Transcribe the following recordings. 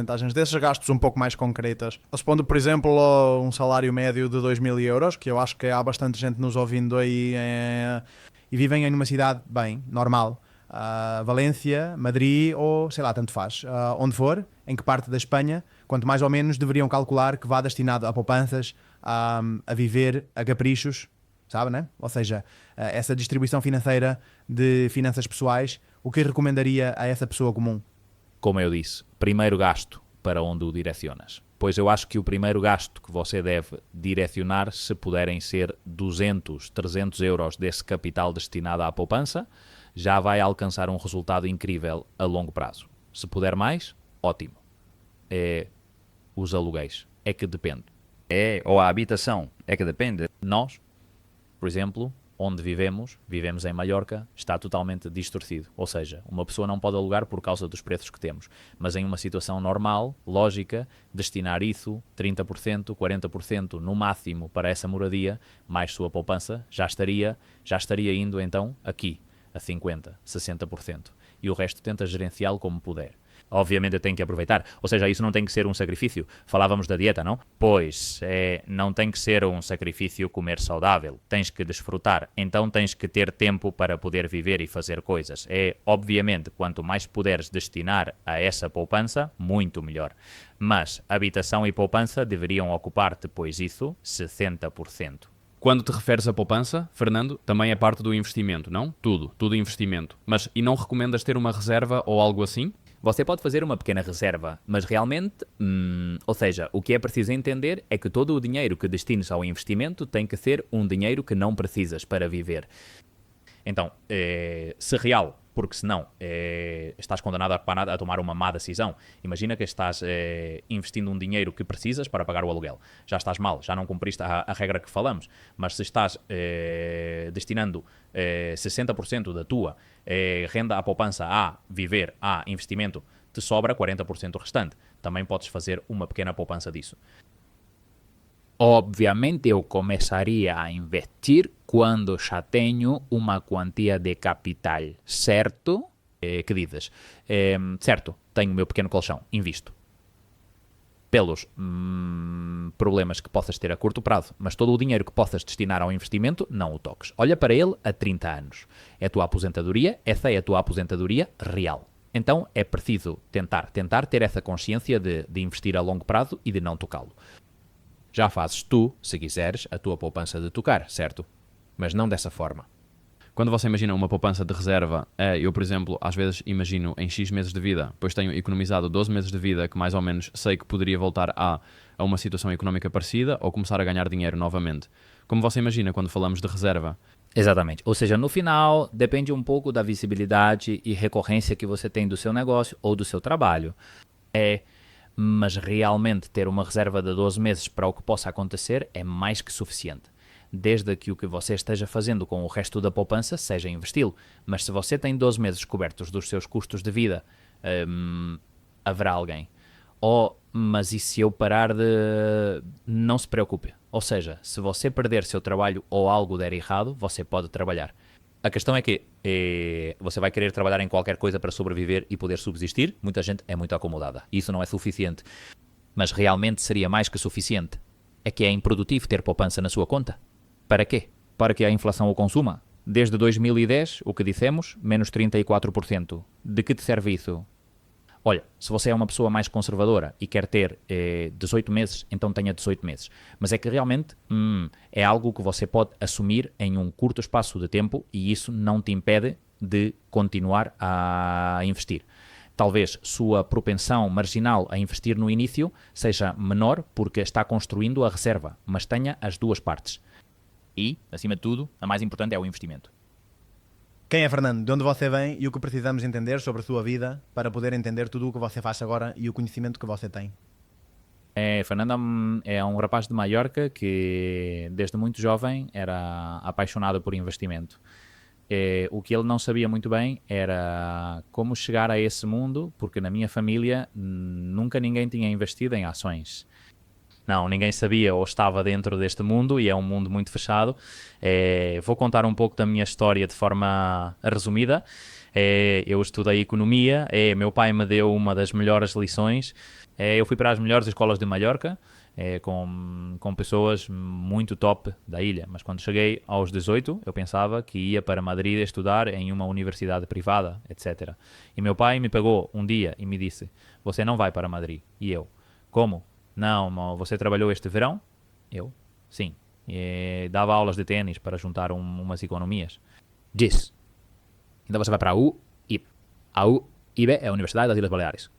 vantagens desses gastos um pouco mais concretas. Respondo, por exemplo, a um salário médio de 2.000 euros, que eu acho que há bastante gente nos ouvindo aí e vivem em uma cidade, bem, normal. Valência, Madrid ou, sei lá, tanto faz. Onde for, em que parte da Espanha, quanto mais ou menos deveriam calcular que vá destinado a poupanças, a viver, a caprichos, sabe, né? Ou seja, essa distribuição financeira de finanças pessoais, o que recomendaria a essa pessoa comum? Como eu disse, primeiro gasto para onde o direcionas. Pois eu acho que o primeiro gasto que você deve direcionar, se puderem ser 200, 300 euros desse capital destinado à poupança, já vai alcançar um resultado incrível a longo prazo. Se puder mais, ótimo. Os aluguéis. É que depende. Ou a habitação. É que depende. Nós, por exemplo, onde vivemos em Mallorca, está totalmente distorcido. Ou seja, uma pessoa não pode alugar por causa dos preços que temos. Mas em uma situação normal, lógica, destinar isso, 30%, 40% no máximo para essa moradia, mais sua poupança, já estaria indo então aqui, a 50%, 60%. E o resto tenta gerenciá-lo como puder. Obviamente eu tenho que aproveitar. Ou seja, isso não tem que ser um sacrifício. Falávamos da dieta, não? Pois, não tem que ser um sacrifício comer saudável. Tens que desfrutar. Então tens que ter tempo para poder viver e fazer coisas. Obviamente, quanto mais puderes destinar a essa poupança, muito melhor. Mas habitação e poupança deveriam ocupar depois isso 60%. Quando te referes à poupança, Fernando, também é parte do investimento, não? Tudo investimento. Mas, e não recomendas ter uma reserva ou algo assim? Você pode fazer uma pequena reserva, mas realmente, ou seja, o que é preciso entender é que todo o dinheiro que destines ao investimento tem que ser um dinheiro que não precisas para viver. Então, se real, porque senão estás condenado a tomar uma má decisão. Imagina que estás investindo um dinheiro que precisas para pagar o aluguel. Já estás mal, já não cumpriste a regra que falamos. Mas se estás destinando 60% da tua renda à poupança a viver, a investimento, te sobra 40% restante. Também podes fazer uma pequena poupança disso. Obviamente eu começaria a investir quando já tenho uma quantia de capital, certo? Que dizes? Certo, tenho o meu pequeno colchão, invisto. Pelos problemas que possas ter a curto prazo, mas todo o dinheiro que possas destinar ao investimento, não o toques. Olha para ele a 30 anos. É a tua aposentadoria, essa é a tua aposentadoria real. Então é preciso tentar ter essa consciência de investir a longo prazo e de não tocá-lo. Já fazes tu, se quiseres, a tua poupança de tocar, certo? Mas não dessa forma. Quando você imagina uma poupança de reserva, eu, por exemplo, às vezes imagino em X meses de vida, pois tenho economizado 12 meses de vida que mais ou menos sei que poderia voltar a uma situação económica parecida ou começar a ganhar dinheiro novamente. Como você imagina quando falamos de reserva? Exatamente. Ou seja, no final, depende um pouco da visibilidade e recorrência que você tem do seu negócio ou do seu trabalho. Mas realmente ter uma reserva de 12 meses para o que possa acontecer é mais que suficiente. Desde que o que você esteja fazendo com o resto da poupança seja investi-lo. Mas se você tem 12 meses cobertos dos seus custos de vida, haverá alguém. Mas e se eu parar de... Não se preocupe. Ou seja, se você perder seu trabalho ou algo der errado, você pode trabalhar. A questão é que você vai querer trabalhar em qualquer coisa para sobreviver e poder subsistir. Muita gente é muito acomodada. Isso não é suficiente. Mas realmente seria mais que suficiente. É que é improdutivo ter poupança na sua conta. Para quê? Para que a inflação o consuma. Desde 2010, o que dissemos, menos 34%. De que te serve isso? Olha, se você é uma pessoa mais conservadora e quer ter 18 meses, então tenha 18 meses. Mas é que realmente é algo que você pode assumir em um curto espaço de tempo e isso não te impede de continuar a investir. Talvez sua propensão marginal a investir no início seja menor porque está construindo a reserva, mas tenha as duas partes. E, acima de tudo, a mais importante é o investimento. Quem é Fernando? De onde você vem e o que precisamos entender sobre a sua vida para poder entender tudo o que você faz agora e o conhecimento que você tem? Fernando é um rapaz de Maiorca que desde muito jovem era apaixonado por investimento. O que ele não sabia muito bem era como chegar a esse mundo, porque na minha família nunca ninguém tinha investido em ações. Não, ninguém sabia ou estava dentro deste mundo e é um mundo muito fechado. Vou contar um pouco da minha história de forma resumida. Eu estudei economia, meu pai me deu uma das melhores lições. Eu fui para as melhores escolas de Mallorca, com pessoas muito top da ilha. Mas quando cheguei aos 18, eu pensava que ia para Madrid estudar em uma universidade privada, etc. E meu pai me pegou um dia e me disse: você não vai para Madrid. E eu: como? Não, você trabalhou este verão? Eu: sim. Dava aulas de ténis para juntar umas economias. Diz. Então você vai para a UIB. A UIB é a Universidade das Ilhas Baleares.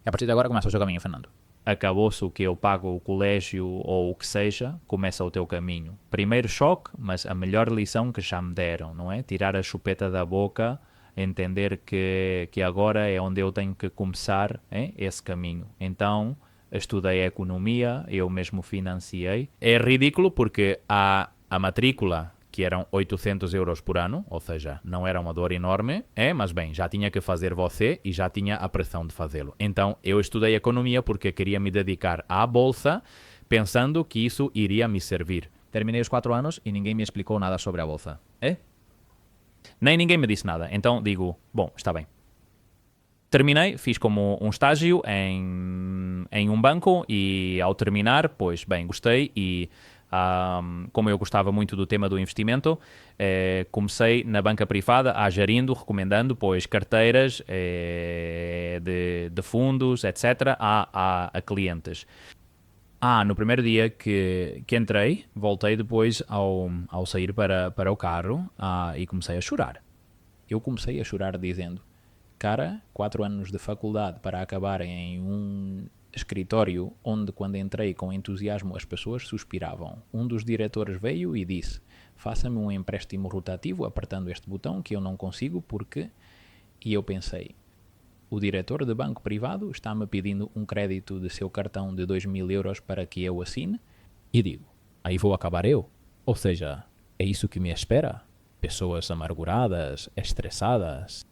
E a partir de agora começa o seu caminho, Fernando. Acabou-se o que eu pago o colégio ou o que seja, começa o teu caminho. Primeiro choque, mas a melhor lição que já me deram, não é? Tirar a chupeta da boca, entender que agora é onde eu tenho que começar esse caminho. Então, estudei economia, eu mesmo financiei. É ridículo porque a matrícula, que eram 800 euros por ano, ou seja, não era uma dor enorme, mas bem, já tinha que fazer você e já tinha a pressão de fazê-lo. Então, eu estudei economia porque queria me dedicar à bolsa, pensando que isso iria me servir. Terminei os 4 anos e ninguém me explicou nada sobre a bolsa. Nem ninguém me disse nada. Então, digo, bom, está bem. Terminei, fiz como um estágio em um banco e ao terminar, pois bem, gostei e como eu gostava muito do tema do investimento, comecei na banca privada gerindo, recomendando pois carteiras de fundos, etc. a clientes. No primeiro dia que entrei, voltei depois ao sair para o carro e comecei a chorar. Eu comecei a chorar dizendo: cara, 4 anos de faculdade para acabar em um escritório onde, quando entrei com entusiasmo, as pessoas suspiravam. Um dos diretores veio e disse: faça-me um empréstimo rotativo apertando este botão que eu não consigo porque... E eu pensei: o diretor de banco privado está-me pedindo um crédito de seu cartão de 2.000 euros para que eu assine? E digo: aí vou acabar eu? Ou seja, é isso que me espera? Pessoas amarguradas, estressadas...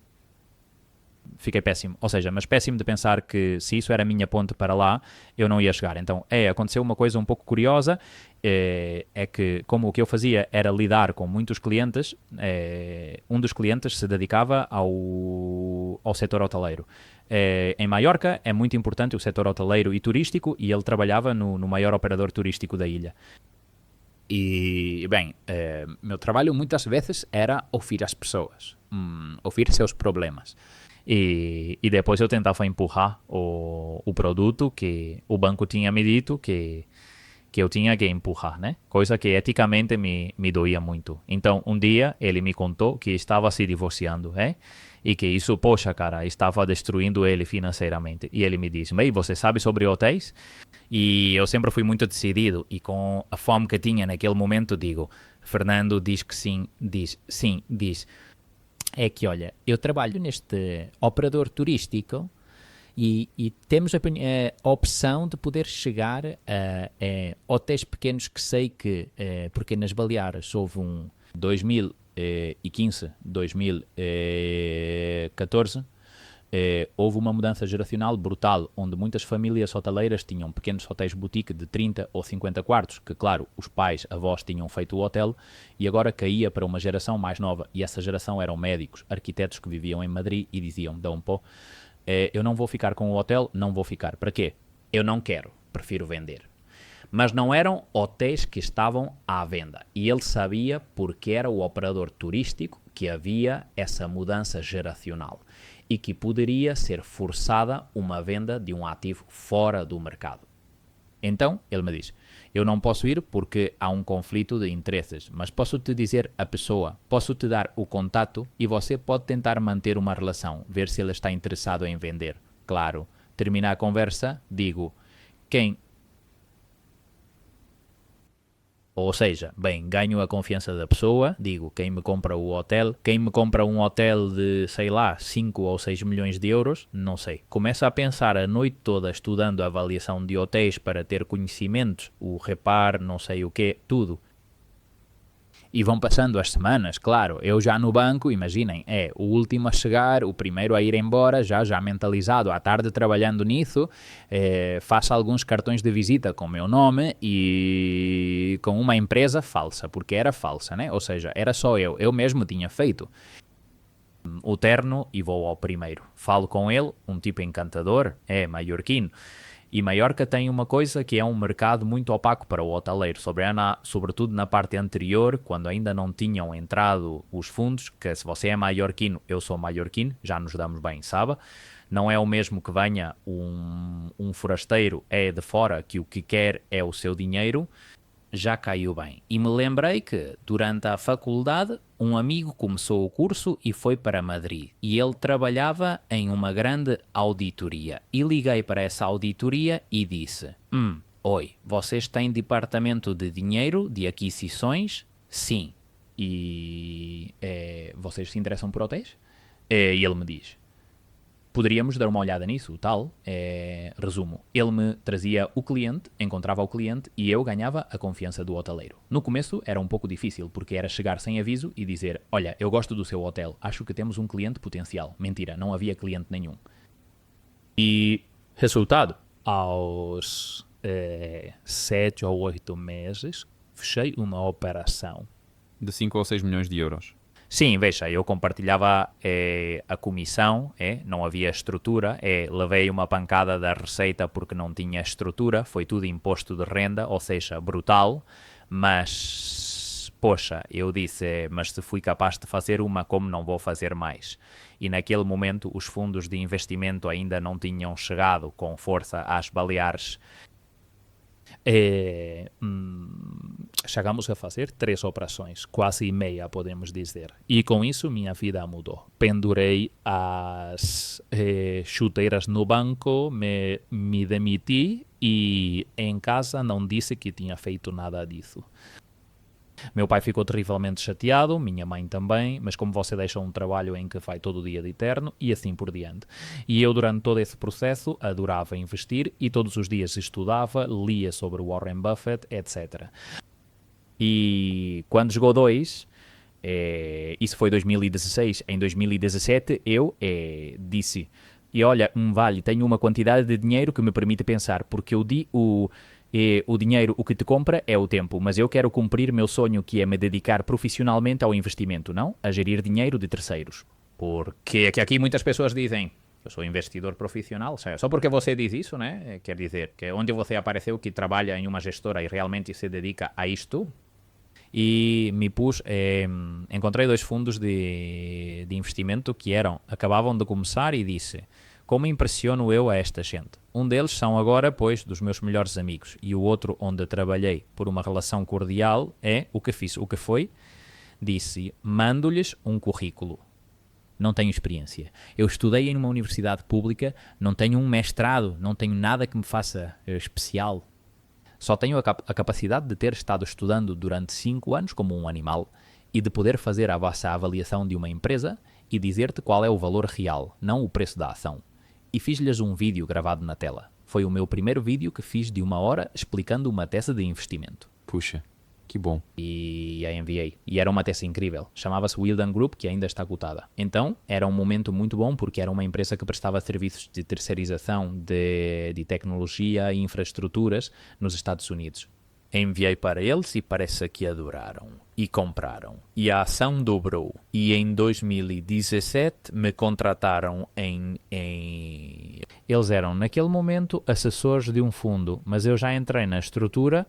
Fiquei péssimo, ou seja, mas péssimo de pensar que se isso era a minha ponte para lá, eu não ia chegar. Então, aconteceu uma coisa um pouco curiosa, é que como o que eu fazia era lidar com muitos clientes, um dos clientes se dedicava ao setor hoteleiro. Em Maiorca é muito importante o setor hoteleiro e turístico e ele trabalhava no maior operador turístico da ilha. E, bem, meu trabalho muitas vezes era ouvir as pessoas, ouvir seus problemas. E depois eu tentava empurrar o produto que o banco tinha me dito que eu tinha que empurrar, né? Coisa que eticamente me doía muito. Então, um dia ele me contou que estava se divorciando, e que isso, poxa, cara, estava destruindo ele financeiramente. E ele me disse: bem, você sabe sobre hotéis? E eu sempre fui muito decidido e com a fome que tinha naquele momento digo: Fernando, diz que sim, diz. É que, olha, eu trabalho neste operador turístico e temos a opção de poder chegar a hotéis pequenos que sei que, porque nas Baleares houve um 2015, 2014, houve uma mudança geracional brutal, onde muitas famílias hoteleiras tinham pequenos hotéis boutique de 30 ou 50 quartos, que claro, os pais, avós tinham feito o hotel, e agora caía para uma geração mais nova, e essa geração eram médicos, arquitetos que viviam em Madrid e diziam: dão pó, eu não vou ficar com o hotel, não vou ficar. Para quê? Eu não quero, prefiro vender. Mas não eram hotéis que estavam à venda, e ele sabia, porque era o operador turístico, que havia essa mudança geracional e que poderia ser forçada uma venda de um ativo fora do mercado. Então, ele me diz: eu não posso ir porque há um conflito de interesses, mas posso te dizer a pessoa, posso te dar o contato e você pode tentar manter uma relação, ver se ele está interessado em vender. Claro, termina a conversa, digo: quem... Ou seja, bem, ganho a confiança da pessoa, digo: quem me compra o hotel, quem me compra um hotel de, sei lá, 5 ou 6 milhões de euros, não sei. Começo a pensar a noite toda estudando a avaliação de hotéis para ter conhecimentos, o repar, não sei o quê, tudo. E vão passando as semanas, claro. Eu já no banco, imaginem, é o último a chegar, o primeiro a ir embora, já mentalizado, à tarde trabalhando nisso, faço alguns cartões de visita com o meu nome e com uma empresa falsa, porque era falsa, né? Ou seja, era só eu mesmo tinha feito o terno e vou ao primeiro. Falo com ele, um tipo encantador, é maiorquino. E Maiorca tem uma coisa que é um mercado muito opaco para o hoteleiro, sobretudo na parte anterior, quando ainda não tinham entrado os fundos, que se você é maiorquino, eu sou maiorquino, já nos damos bem, sabe? Não é o mesmo que venha um forasteiro é de fora, que o que quer é o seu dinheiro, já caiu bem. E me lembrei que, durante a faculdade, um amigo começou o curso e foi para Madrid. E ele trabalhava em uma grande auditoria. E liguei para essa auditoria e disse: Oi, vocês têm departamento de dinheiro, de aquisições? Sim. E vocês se interessam por hotéis? E ele me diz: poderíamos dar uma olhada nisso, tal. Resumo, ele me trazia o cliente, encontrava o cliente e eu ganhava a confiança do hoteleiro. No começo era um pouco difícil, porque era chegar sem aviso e dizer: olha, eu gosto do seu hotel, acho que temos um cliente potencial. Mentira, não havia cliente nenhum. E resultado, aos 7 ou 8 meses, fechei uma operação. De 5 ou 6 milhões de euros. Sim, veja, eu compartilhava a comissão, não havia estrutura, levei uma pancada da receita porque não tinha estrutura, foi tudo imposto de renda, ou seja, brutal, mas, poxa, eu disse, mas se fui capaz de fazer uma, como não vou fazer mais? E naquele momento os fundos de investimento ainda não tinham chegado com força às Baleares. Chegamos a fazer 3 operações, quase meia, podemos dizer. E com isso minha vida mudou. Pendurei as chuteiras no banco, me demiti e em casa não disse que tinha feito nada disso. Meu pai ficou terrivelmente chateado, minha mãe também, mas como você deixa um trabalho em que vai todo dia de terno e assim por diante. E eu durante todo esse processo adorava investir e todos os dias estudava, lia sobre Warren Buffett, etc. E quando chegou 2, isso foi 2016, em 2017 eu disse, e olha, vale, tenho uma quantidade de dinheiro que me permite pensar, porque o dinheiro, o que te compra é o tempo, mas eu quero cumprir meu sonho, que é me dedicar profissionalmente ao investimento, não a gerir dinheiro de terceiros. Porque é que aqui muitas pessoas dizem, eu sou investidor profissional, só porque você diz isso, né? Quer dizer, que onde você apareceu que trabalha em uma gestora e realmente se dedica a isto. E me pus, encontrei 2 fundos de investimento que acabavam de começar e disse: como impressiono eu a esta gente? Um deles são agora, pois, dos meus melhores amigos. E o outro, onde trabalhei por uma relação cordial, o que fiz. O que foi? Disse, mando-lhes um currículo. Não tenho experiência. Eu estudei em uma universidade pública, não tenho um mestrado, não tenho nada que me faça especial. Só tenho a capacidade de ter estado estudando durante 5 anos como um animal e de poder fazer a vossa avaliação de uma empresa e dizer-te qual é o valor real, não o preço da ação. E fiz-lhes um vídeo gravado na tela. Foi o meu primeiro vídeo que fiz de 1 hora explicando uma tese de investimento. Puxa, que bom. E a enviei. E era uma tese incrível. Chamava-se Wildan Group, que ainda está cotada. Então, era um momento muito bom porque era uma empresa que prestava serviços de terceirização de tecnologia e infraestruturas nos Estados Unidos. Enviei para eles e parece que adoraram. E compraram. E a ação dobrou. E em 2017 me contrataram Eles eram, naquele momento, assessores de um fundo, mas eu já entrei na estrutura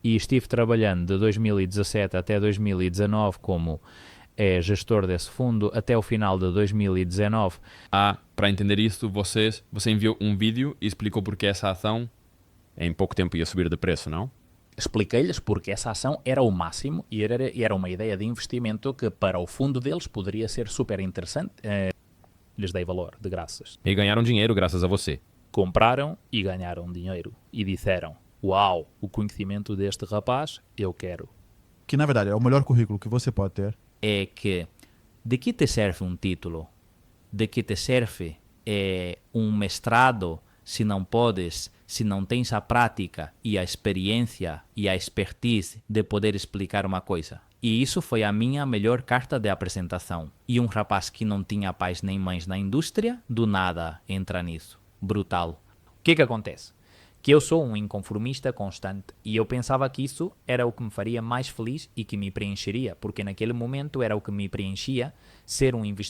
e estive trabalhando de 2017 até 2019 como gestor desse fundo até o final de 2019. Para entender isso, você enviou um vídeo e explicou porque essa ação em pouco tempo ia subir de preço, não? Expliquei-lhes porque essa ação era o máximo e era uma ideia de investimento que para o fundo deles poderia ser super interessante. Lhes dei valor, de graças. E ganharam dinheiro graças a você. Compraram e ganharam dinheiro. E disseram, uau, o conhecimento deste rapaz, eu quero. Que na verdade é o melhor currículo que você pode ter. É que, de que te serve um título? De que te serve um mestrado se não tens a prática e a experiência e a expertise de poder explicar uma coisa? E isso foi a minha melhor carta de apresentação. E um rapaz que não tinha pais nem mães na indústria, do nada entra nisso. Brutal. O que acontece? Que eu sou um inconformista constante e eu pensava que isso era o que me faria mais feliz e que me preencheria, porque naquele momento era o que me preenchia ser um investidor